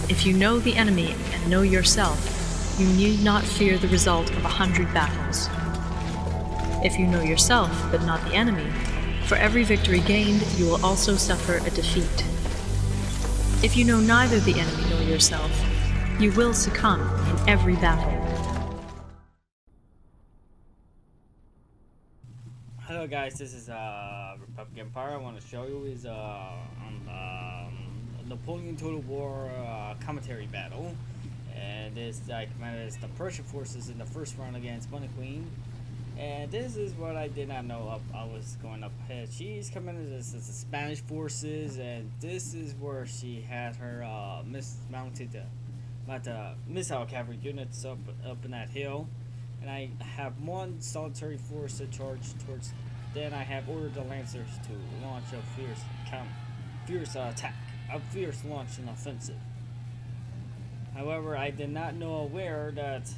If you know the enemy and know yourself, you need not fear the result of 100 battles. If you know yourself, but not the enemy, for every victory gained, you will also suffer a defeat. If you know neither the enemy nor yourself, you will succumb in every battle. Hello guys, this is Republic Empire. I want to show you is Napoleon Total War commentary battle, and this I commanded the Prussian forces in the first round against Bunny Queen. And this is what I did not know. I was going up ahead. She's commanded as the Spanish forces, and this is where she had her mounted missile cavalry units up in that hill. And I have one solitary force to charge towards. Then I have ordered the Lancers to launch a fierce attack, a fierce launch and offensive. However, I did not know aware that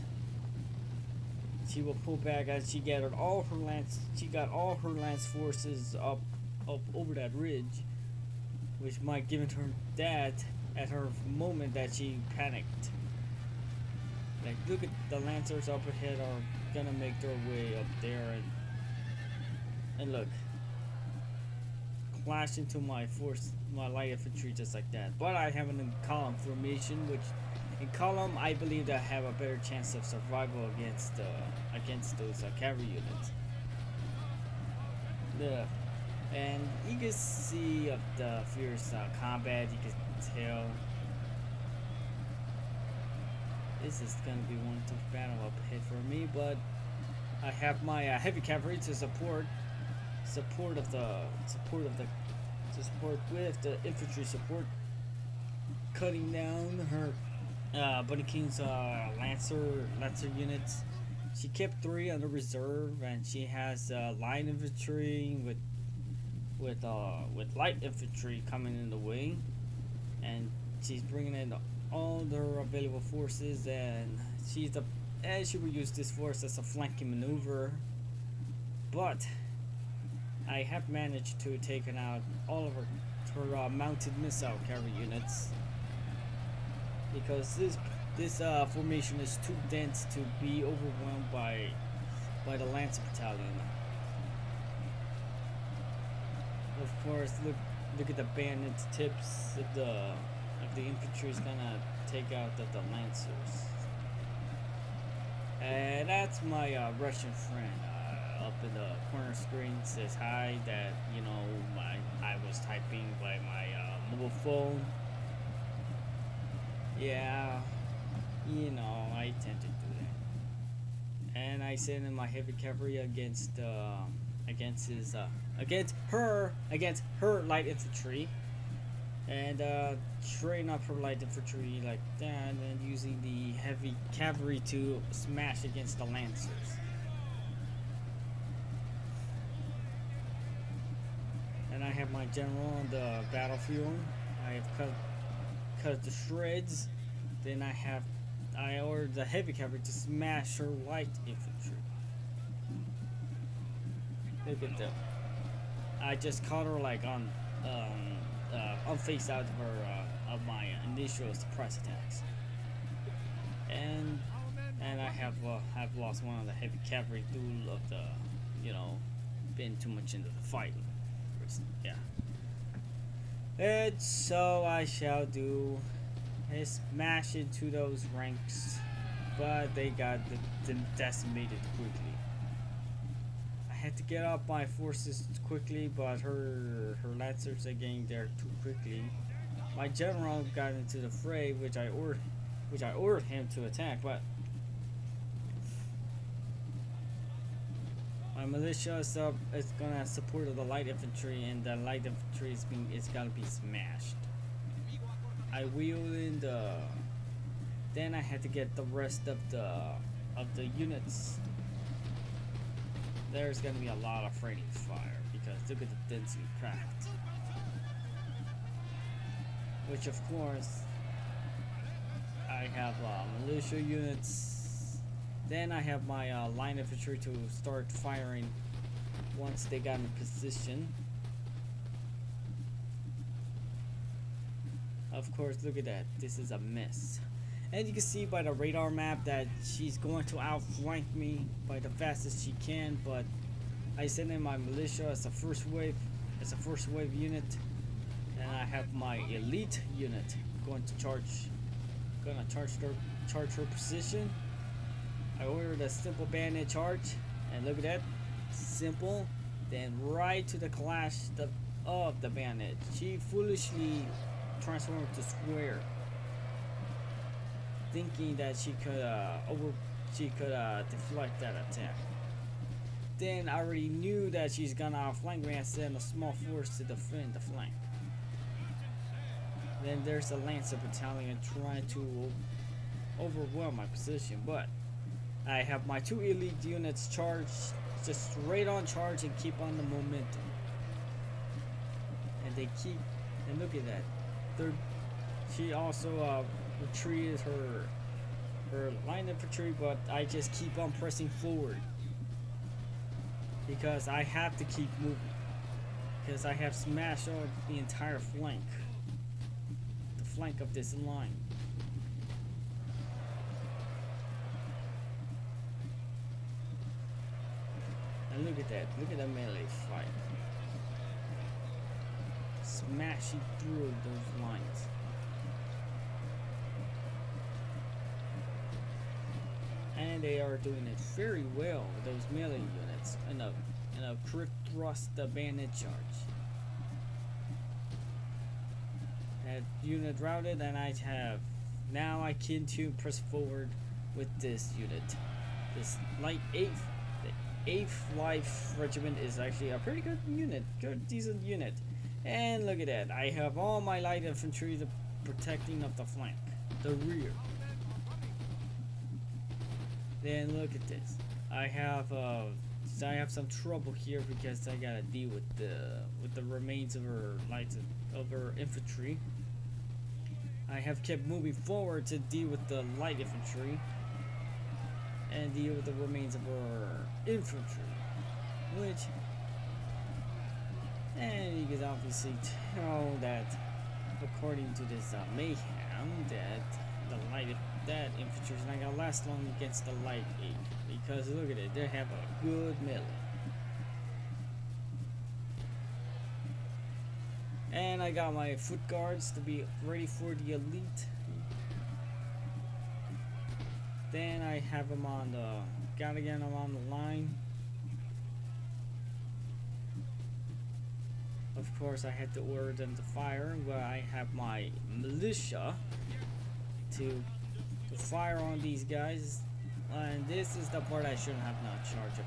she will pull back as she gathered all her lance. She got all her lance forces up over that ridge, which might give her that at her moment that she panicked. Like, look at the Lancers up ahead are gonna make their way up there, and look, clash into my light infantry just like that. But I have an in column formation, which in column I believe I have a better chance of survival against those cavalry units. And you can see the fierce combat. You can tell. This is gonna be one tough battle up ahead for me, but I have my heavy cavalry to support with the infantry support, cutting down her Bunny King's lancer units. She kept 3 under reserve, and she has light infantry with light infantry coming in the wing, and she's bringing in all their available forces, and she will use this force as a flanking maneuver. But I have managed to take out all of her mounted missile cavalry units, because this formation is too dense to be overwhelmed by the Lancer battalion. Of course, look at the bayonet tips of the infantry is gonna take out the Lancers. And that's my Russian friend up in the corner screen, says hi, that I was typing by my mobile phone. Yeah, I tend to do that. And I sent in my heavy cavalry against her light infantry, and train up her light infantry like that, and then using the heavy cavalry to smash against the Lancers. And I have my general on the battlefield. I have cut to shreds. Then I ordered the heavy cavalry to smash her light infantry. Look at them. I just caught her like on face out of her of my initial surprise attacks, and I have lost one of the heavy cavalry due of the been too much into the fight. Yeah, and so I shall do is smash into those ranks, but they got decimated quickly. I had to get up my forces quickly, but her Lancers are getting there too quickly. My general got into the fray, which I ordered him to attack, but my militia is gonna support the light infantry, and the light infantry is gonna be smashed. I wheeled in then I had to get the rest of the units. There's gonna be a lot of friendly fire, because look at the density cracked. Which of course, I have militia units. Then I have my line infantry to start firing once they got in position. Of course, look at that. This is a mess. And you can see by the radar map that she's going to outflank me by the fastest she can, but I sent in my militia as a first wave unit, and I have my elite unit gonna charge her position. I ordered a simple bayonet charge, and look at that, simple, then right to the clash of the bayonet. She foolishly transformed to square, thinking that she could deflect that attack. Then I already knew that she's gonna outflank me and send a small force to defend the flank. Then there's a Lancer battalion trying to overwhelm my position, but I have my 2 elite units charged, just straight on charge and keep on the momentum. And look at that. She also retreated her line infantry, but I just keep on pressing forward because I have to keep moving, because I have smashed out the entire flank, the flank of this line. And look at that, look at the melee fight, smashing through those lines. And they are doing it very well with those melee units, and a crit thrust the bayonet charge. That unit routed, and now I can press forward with this unit. This light 8th, the 8th Life Regiment is actually a pretty good unit, decent unit. And look at that, I have all my light infantry protecting of the flank, the rear. Then look at this. I have some trouble here because I gotta deal with the remains of her infantry. I have kept moving forward to deal with the light infantry and deal with the remains of her infantry, and you can obviously tell that according to this mayhem that infantry is not gonna last long against the light 8, because look at it, they have a good melee. And I got my foot guards to be ready for the elite. Then I have them on gotta get them on the line. Of course, I had to order them to fire, but I have my militia to fire on these guys, and this is the part I shouldn't have not charge of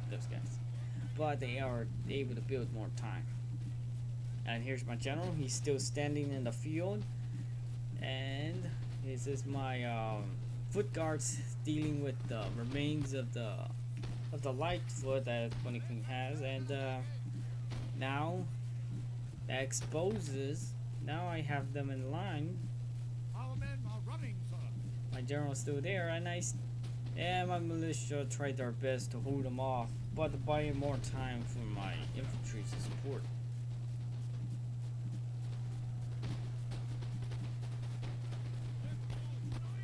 those guys, but they are able to build more time. And here's my general, he's still standing in the field, and this is my foot guards dealing with the remains of the light foot that Bunny King has, and now that exposes. Now I have them in line. Our men are running, sir. My general's still there, and my militia tried their best to hold them off, but buying more time for my infantry to support.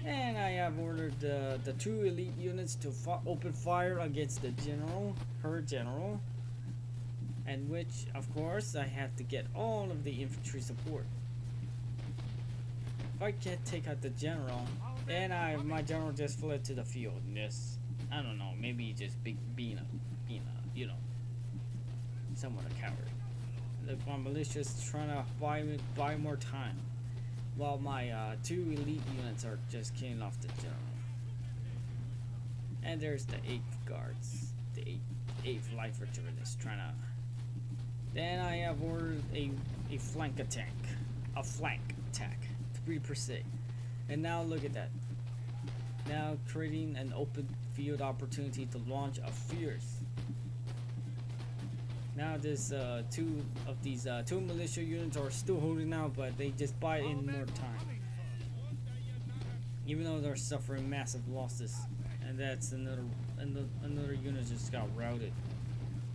And I have ordered the 2 elite units to open fire against the general, her general. And which, of course, I have to get all of the infantry support. If I can't take out the general, and my general just fled to the field, and just, I don't know, maybe just being a, somewhat a coward. Look, my militia is trying to buy more time, while my 2 elite units are just killing off the general. And there's the 8th guards, the 8th Life Regiment is trying to. Then I have ordered a flank attack, to be precise. And now look at that. Now creating an open field opportunity to launch a fierce. Now there's 2 of these 2 militia units are still holding out, but they just buy in more time. Even though they're suffering massive losses, and that's another unit just got routed.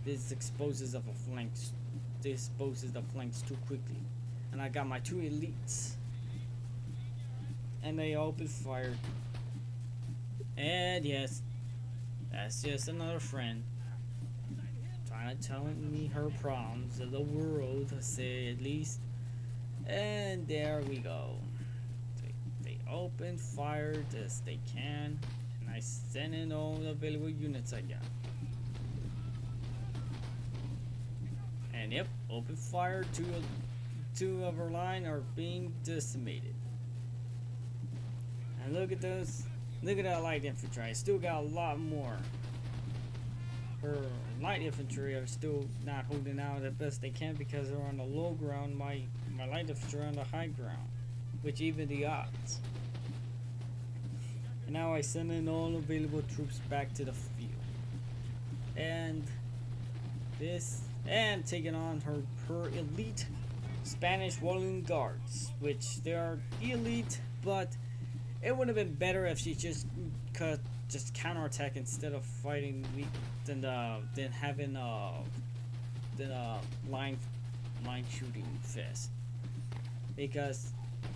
This disposes the flanks too quickly. and I got my 2 elites, and they opened fire. And yes, that's just another friend trying to tell me her problems of the world, to say at least. And there we go. They opened fire as they can, and I sent in all the available units I got. And yep, open fire. Two of her line are being decimated. And look at those. Look at that light infantry. I still got a lot more. Her light infantry are still not holding out the best they can because they're on the low ground. My light infantry are on the high ground, which even the odds. And now I send in all available troops back to the field. And taking on her elite Spanish Walloon Guards, which they are elite, but it would have been better if she just counterattack instead of fighting weak than having line shooting fist. Because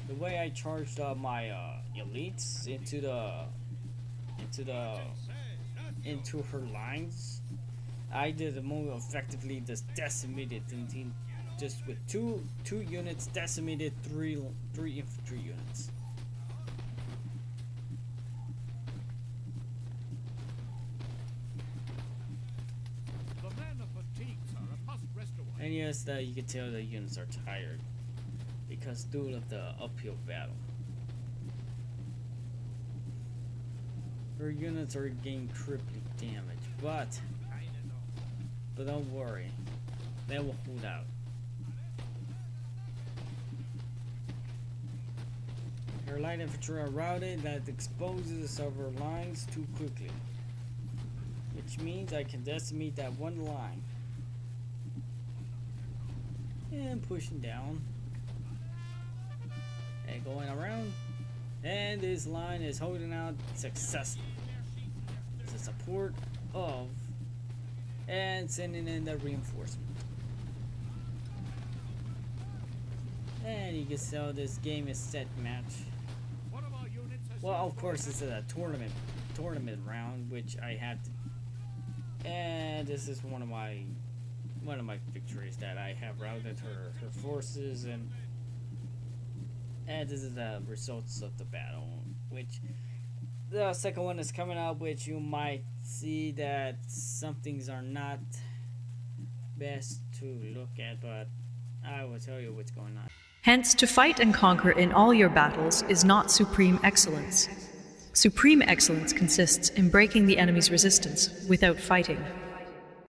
the way I charged my elites into her lines, I did it more effectively. Just decimated just with two units, decimated three infantry units. The men are fatigued, sir, and must rest awhile. And yes, you can tell the units are tired because due of the uphill battle. Her units are getting crippling damage, but don't worry, they will hold out. Her light infantry are routed. That exposes of her lines too quickly, which means I can decimate that one line. And pushing down and going around, and this line is holding out successfully. The support of and sending in the reinforcement. And you can tell this game is set match. Well, of course, it's a tournament round, which I had to, and this is one of my victories that I have routed her forces, and this is the results of the battle, which the second one is coming up, which you might see that some things are not best to look at, but I will tell you what's going on. Hence, to fight and conquer in all your battles is not supreme excellence. Supreme excellence consists in breaking the enemy's resistance without fighting.